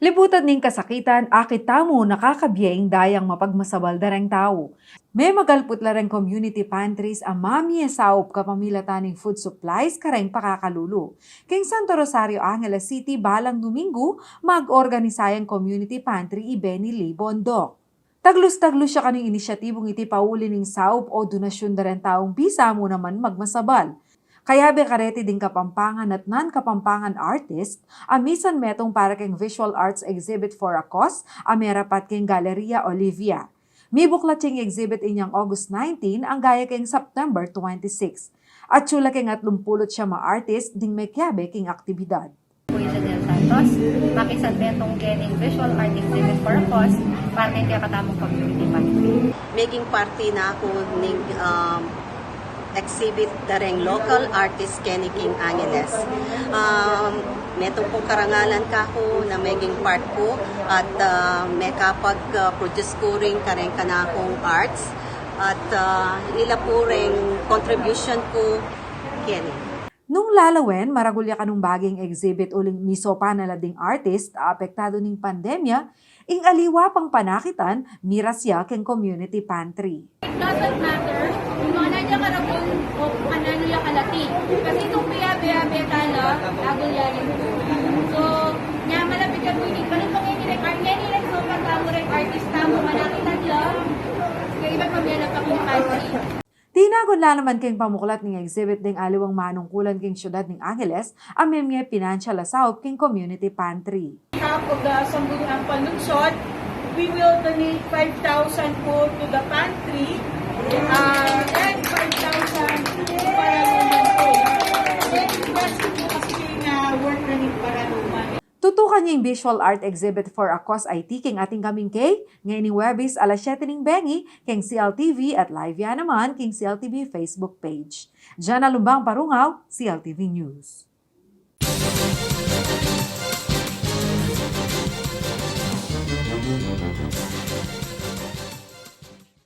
Libutan ning kasakitan, akit tamo nakakabiyeng dayang mapagmasabal dareng tao. May magalput lareng community pantries ang mamiyasaup kapamilataning food supplies kareng pakakalulu. King Santo Rosario Angeles City balang Domingo, mag-organisayang community pantry ibeni Libondok. Taglus-taglus siya kaning inisyatibong iti pauli ning saup o donasyon dareng taong bisa mo naman magmasabal. Kaya be kareti din kapampangan at non-kapampangan artist, amisan metong para keng visual arts exhibit for a cause, amerapat keng Galeria Olivia. May buklating exhibit inyang August 19 ang gaya keng September 26. At sula keng at lumpulot siya ma-artist ding may kiyabe keng aktibidad. Santos, makisan betong gening visual art exhibit for a cause para kay katamong community pantry. Making party na ako ng exhibit dareng local artist Kenny King Angeles. Meto pong karangalan ka ko na maging part ko at may kapag-produce ko rin kareng kanakong arts at ila po rin contribution ko Kenny. Nung lalawen, maragulya kanong baging exhibit uling misopa na lading artist apektado ning pandemya, ing aliwa pang panakitan, mirasya keng community pantry. It doesn't matter kung mga nandiyan karagol o kanano yung kalati. Kasi itong piyabe tala, agulya yung so, niya malapit ka po hindi. Ganun pang hindi art, hindi lang so pagkamo rin artist tamo, manakitan lang. Kaya iba pamilya pa kong pantry. Tinagod na naman keng pamuklat ng exhibit ding aliwang manungkulan keng syudad ng Angeles, ang memye financial asaup keng community pantry. Half of the Sambunuang Panunsod, we will donate 5,000 po to the pantry and 5,000 para naman po. And rest po kasi work na rin para naman. Tutukan niya yung visual art exhibit for a cause IT king ating kaming kay, ngayon ni Webis alas 7 ning bengi, king CLTV at live yan naman king CLTV Facebook page. Diyan na lumbang parungaw, CLTV News.